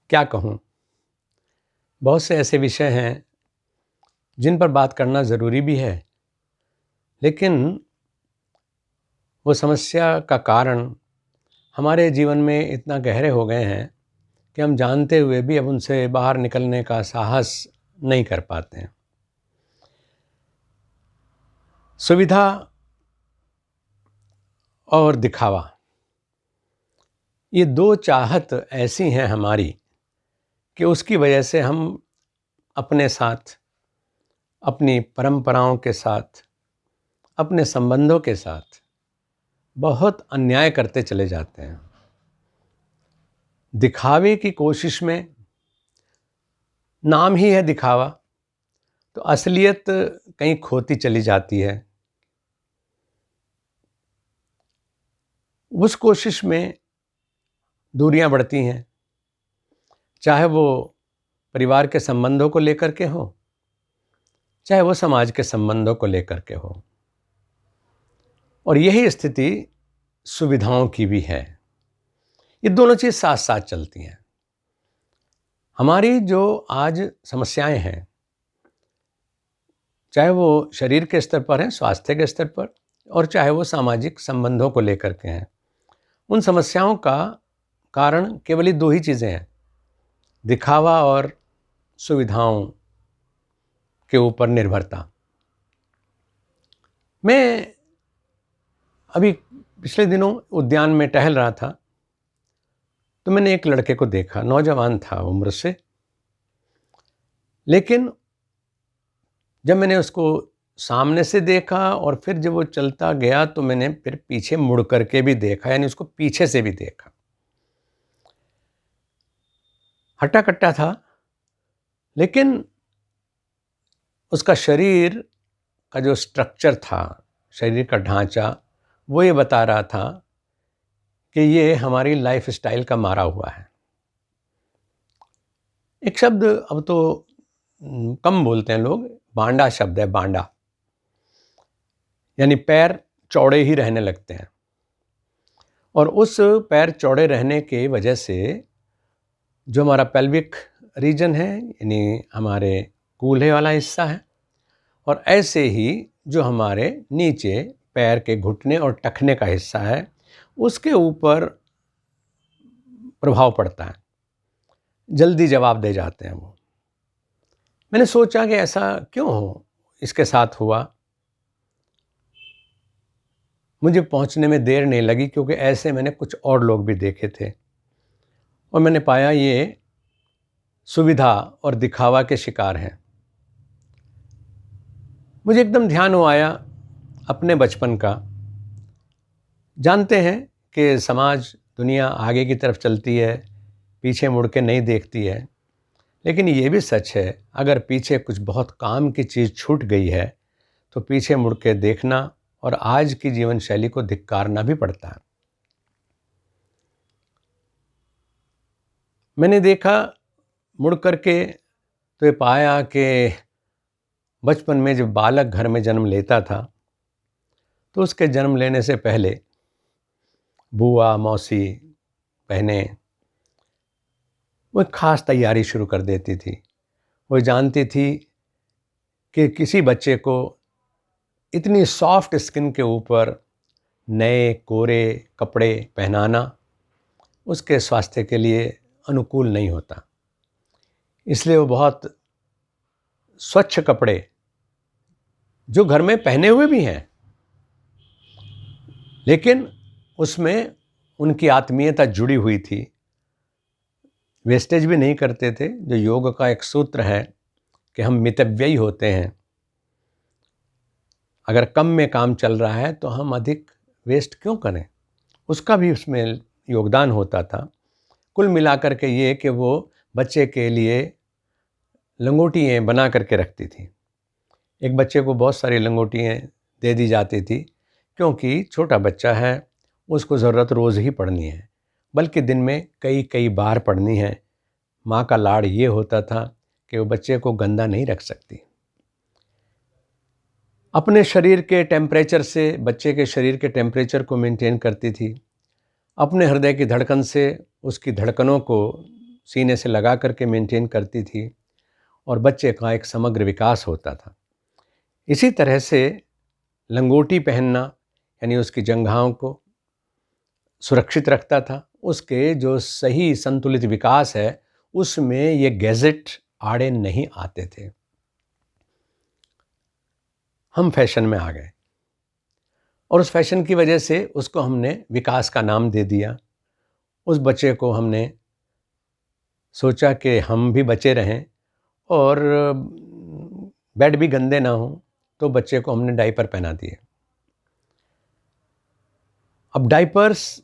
क्या कहूँ, बहुत से ऐसे विषय हैं जिन पर बात करना ज़रूरी भी है, लेकिन वो समस्या का कारण हमारे जीवन में इतना गहरे हो गए हैं कि हम जानते हुए भी अब उनसे बाहर निकलने का साहस नहीं कर पाते हैं। सुविधा और दिखावा, ये दो चाहत ऐसी हैं हमारी कि उसकी वजह से हम अपने साथ, अपनी परंपराओं के साथ, अपने संबंधों के साथ बहुत अन्याय करते चले जाते हैं। दिखावे की कोशिश में, नाम ही है दिखावा, तो असलियत कहीं खोती चली जाती है। उस कोशिश में दूरियां बढ़ती हैं, चाहे वो परिवार के संबंधों को लेकर के हो, चाहे वो समाज के संबंधों को लेकर के हो। और यही स्थिति सुविधाओं की भी है। ये दोनों चीज़ साथ साथ चलती हैं। हमारी जो आज समस्याएं हैं, चाहे वो शरीर के स्तर पर हैं, स्वास्थ्य के स्तर पर, और चाहे वो सामाजिक संबंधों को लेकर के हैं, उन समस्याओं का कारण केवल ही दो ही चीज़ें हैं, दिखावा और सुविधाओं के ऊपर निर्भरता। मैं अभी पिछले दिनों उद्यान में टहल रहा था, तो मैंने एक लड़के को देखा, नौजवान था उम्र से, लेकिन जब मैंने उसको सामने से देखा और फिर जब वो चलता गया तो मैंने फिर पीछे मुड़ करके भी देखा, यानी उसको पीछे से भी देखा। हट्टा कट्टा था, लेकिन उसका शरीर का जो स्ट्रक्चर था, शरीर का ढांचा, वो ये बता रहा था कि ये हमारी लाइफ स्टाइल का मारा हुआ है। एक शब्द अब तो कम बोलते हैं लोग, बांडा शब्द है, बांडा, यानी पैर चौड़े ही रहने लगते हैं। और उस पैर चौड़े रहने के वजह से जो हमारा पेल्विक रीजन है, यानी हमारे कूल्हे वाला हिस्सा है, और ऐसे ही जो हमारे नीचे पैर के घुटने और टखने का हिस्सा है, उसके ऊपर प्रभाव पड़ता है, जल्दी जवाब दे जाते हैं वो। मैंने सोचा कि ऐसा क्यों हो, इसके साथ हुआ। मुझे पहुंचने में देर नहीं लगी, क्योंकि ऐसे मैंने कुछ और लोग भी देखे थे, और मैंने पाया ये सुविधा और दिखावा के शिकार हैं। मुझे एकदम ध्यान हो आया अपने बचपन का। जानते हैं कि समाज, दुनिया आगे की तरफ चलती है, पीछे मुड़ के नहीं देखती है, लेकिन ये भी सच है, अगर पीछे कुछ बहुत काम की चीज़ छूट गई है तो पीछे मुड़ के देखना और आज की जीवन शैली को धिक्कारना भी पड़ता है। मैंने देखा मुड़ करके, तो ये पाया कि बचपन में जब बालक घर में जन्म लेता था, तो उसके जन्म लेने से पहले बुआ, मौसी, बहनें, वो एक ख़ास तैयारी शुरू कर देती थी। वो जानती थी कि किसी बच्चे को इतनी सॉफ्ट स्किन के ऊपर नए कोरे कपड़े पहनाना उसके स्वास्थ्य के लिए अनुकूल नहीं होता। इसलिए वो बहुत स्वच्छ कपड़े, जो घर में पहने हुए भी हैं, लेकिन उसमें उनकी आत्मीयता जुड़ी हुई थी, वेस्टेज भी नहीं करते थे। जो योग का एक सूत्र है कि हम मितव्ययी होते हैं, अगर कम में काम चल रहा है तो हम अधिक वेस्ट क्यों करें, उसका भी उसमें योगदान होता था। कुल मिलाकर के ये कि वो बच्चे के लिए लंगोटियाँ बना करके रखती थी। एक बच्चे को बहुत सारी लंगोटियाँ दे दी जाती थी, क्योंकि छोटा बच्चा है, उसको ज़रूरत रोज़ ही पढ़नी है, बल्कि दिन में कई कई बार पढ़नी है। माँ का लाड़ ये होता था कि वो बच्चे को गंदा नहीं रख सकती। अपने शरीर के टेम्परेचर से बच्चे के शरीर के टेम्परेचर को मेंटेन करती थी। अपने हृदय की धड़कन से उसकी धड़कनों को सीने से लगा करके मेंटेन करती थी और बच्चे का एक समग्र विकास होता था। इसी तरह से लंगोटी पहनना यानी उसकी जंघाओं को सुरक्षित रखता था। उसके जो सही संतुलित विकास है उसमें ये गैजेट आड़े नहीं आते थे। हम फैशन में आ गए और उस फैशन की वजह से उसको हमने विकास का नाम दे दिया। उस बच्चे को हमने सोचा कि हम भी बचे रहें और बेड भी गंदे ना हों, तो बच्चे को हमने डायपर पहना दिए। अब डायपर्स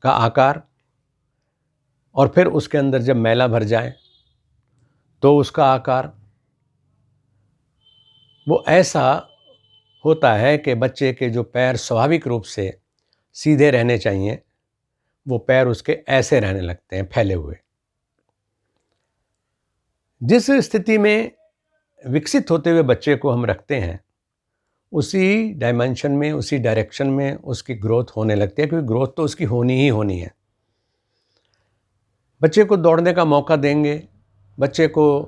का आकार और फिर उसके अंदर जब मैला भर जाए तो उसका आकार वो ऐसा होता है कि बच्चे के जो पैर स्वाभाविक रूप से सीधे रहने चाहिए, वो पैर उसके ऐसे रहने लगते हैं, फैले हुए। जिस स्थिति में विकसित होते हुए बच्चे को हम रखते हैं, उसी डायमेंशन में, उसी डायरेक्शन में उसकी ग्रोथ होने लगती है, क्योंकि ग्रोथ तो उसकी होनी ही होनी है। बच्चे को दौड़ने का मौका देंगे, बच्चे को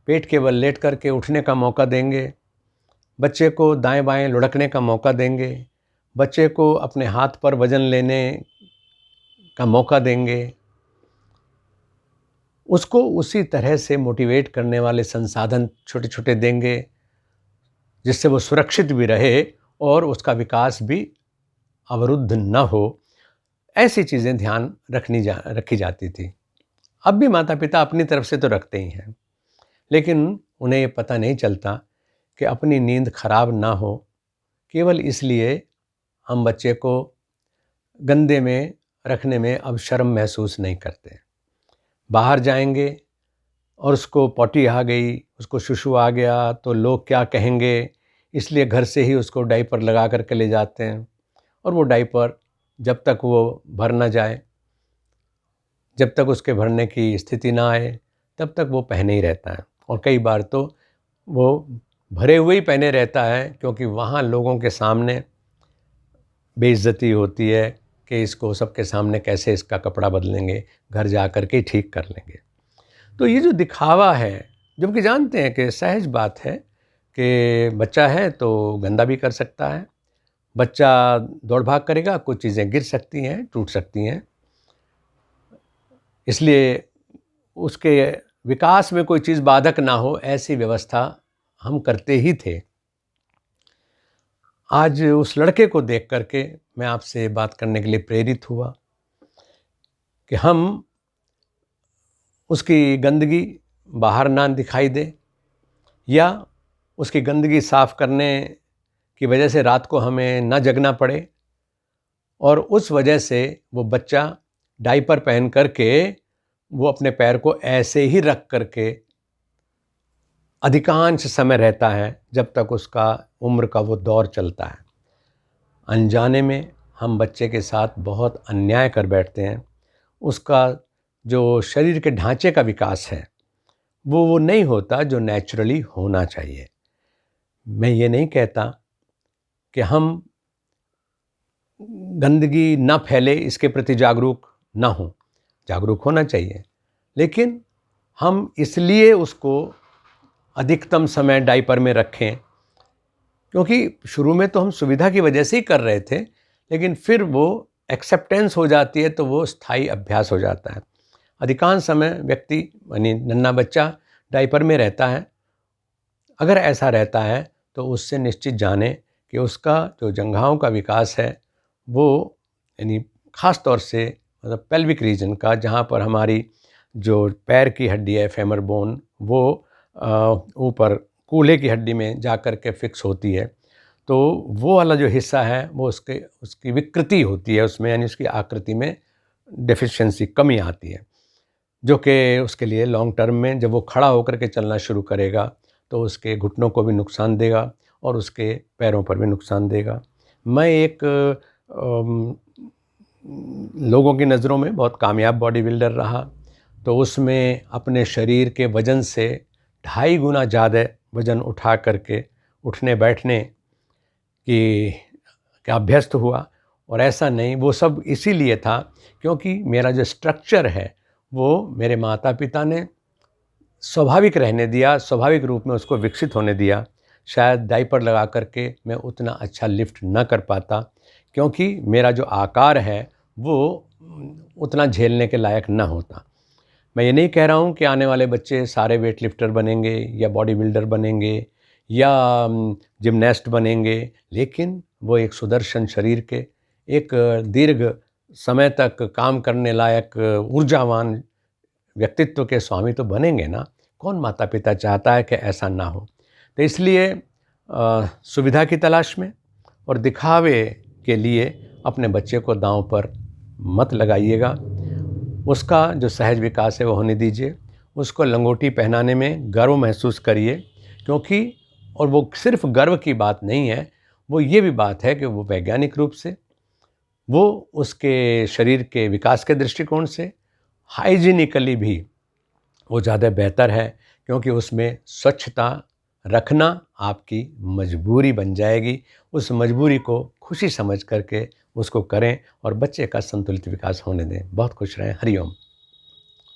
पेट के बल लेट करके उठने का मौका देंगे, बच्चे को दाएं बाएं लुढ़कने का मौका देंगे, बच्चे को अपने हाथ पर वजन लेने का मौका देंगे, उसको उसी तरह से मोटिवेट करने वाले संसाधन छोटे छोटे देंगे जिससे वो सुरक्षित भी रहे और उसका विकास भी अवरुद्ध न हो। ऐसी चीज़ें ध्यान रखी जाती थी। अब भी माता पिता अपनी तरफ से तो रखते ही हैं, लेकिन उन्हें ये पता नहीं चलता कि अपनी नींद खराब ना हो, केवल इसलिए हम बच्चे को गंदे में रखने में अब शर्म महसूस नहीं करते। बाहर जाएंगे और उसको पॉटी आ गई, उसको शुशु आ गया तो लोग क्या कहेंगे, इसलिए घर से ही उसको डायपर लगा करके ले जाते हैं और वो डायपर जब तक वो भर ना जाए, जब तक उसके भरने की स्थिति ना आए, तब तक वो पहने ही रहता है। और कई बार तो वो भरे हुए ही पहने रहता है, क्योंकि वहाँ लोगों के सामने बेइज्जती होती है कि इसको सबके सामने कैसे इसका कपड़ा बदलेंगे, घर जा कर के ठीक कर लेंगे। तो ये जो दिखावा है, जबकि जानते हैं कि सहज बात है कि बच्चा है तो गंदा भी कर सकता है, बच्चा दौड़ भाग करेगा, कुछ चीज़ें गिर सकती हैं, टूट सकती हैं, इसलिए उसके विकास में कोई चीज़ बाधक ना हो, ऐसी व्यवस्था हम करते ही थे। आज उस लड़के को देख करके मैं आपसे बात करने के लिए प्रेरित हुआ कि हम उसकी गंदगी बाहर ना दिखाई दे, या उसकी गंदगी साफ़ करने की वजह से रात को हमें ना जगना पड़े और उस वजह से वो बच्चा डायपर पहन करके वो अपने पैर को ऐसे ही रख करके अधिकांश समय रहता है जब तक उसका उम्र का वो दौर चलता है। अनजाने में हम बच्चे के साथ बहुत अन्याय कर बैठते हैं। उसका जो शरीर के ढांचे का विकास है वो नहीं होता जो नेचुरली होना चाहिए। मैं ये नहीं कहता कि हम गंदगी ना फैले इसके प्रति जागरूक ना हों, जागरूक होना चाहिए, लेकिन हम इसलिए उसको अधिकतम समय डायपर में रखें, क्योंकि शुरू में तो हम सुविधा की वजह से ही कर रहे थे, लेकिन फिर वो एक्सेप्टेंस हो जाती है तो वो स्थायी अभ्यास हो जाता है। अधिकांश समय व्यक्ति यानी नन्हा बच्चा डायपर में रहता है। अगर ऐसा रहता है तो उससे निश्चित जाने कि उसका जो जंघाओं का विकास है वो यानी ख़ास तौर से मतलब पेल्विक रीजन का, जहाँ पर हमारी जो पैर की हड्डी है फेमर बोन, वो ऊपर कूल्हे की हड्डी में जा कर के फिक्स होती है, तो वो वाला जो हिस्सा है वो उसकी विकृति होती है उसमें, यानी उसकी आकृति में डेफिशिएंसी, कमी आती है, जो कि उसके लिए लॉन्ग टर्म में जब वो खड़ा होकर के चलना शुरू करेगा तो उसके घुटनों को भी नुकसान देगा और उसके पैरों पर भी नुकसान देगा। मैं एक लोगों की नज़रों में बहुत कामयाब बॉडी बिल्डर रहा, तो उसमें अपने शरीर के वज़न से 2.5 गुना ज़्यादा वज़न उठा करके उठने बैठने की अभ्यस्त हुआ। और ऐसा नहीं, वो सब इसीलिए था क्योंकि मेरा जो स्ट्रक्चर है वो मेरे माता पिता ने स्वाभाविक रहने दिया, स्वाभाविक रूप में उसको विकसित होने दिया। शायद डायपर लगा कर के मैं उतना अच्छा लिफ्ट न कर पाता, क्योंकि मेरा जो आकार है वो उतना झेलने के लायक न होता। मैं ये नहीं कह रहा हूँ कि आने वाले बच्चे सारे वेट लिफ्टर बनेंगे या बॉडी बिल्डर बनेंगे या जिमनास्ट बनेंगे, लेकिन वो एक सुदर्शन शरीर के, एक दीर्घ समय तक काम करने लायक ऊर्जावान व्यक्तित्व के स्वामी तो बनेंगे ना। कौन माता पिता चाहता है कि ऐसा ना हो। तो इसलिए सुविधा की तलाश में और दिखावे के लिए अपने बच्चे को दांव पर मत लगाइएगा। उसका जो सहज विकास है वो होने दीजिए। उसको लंगोटी पहनाने में गर्व महसूस करिए, क्योंकि और वो सिर्फ गर्व की बात नहीं है, वो ये भी बात है कि वो वैज्ञानिक रूप से, वो उसके शरीर के विकास के दृष्टिकोण से, हाइजीनिकली भी वो ज़्यादा बेहतर है, क्योंकि उसमें स्वच्छता रखना आपकी मजबूरी बन जाएगी। उस मजबूरी को खुशी समझ करके उसको करें और बच्चे का संतुलित विकास होने दें। बहुत खुश रहें। हरि ओम।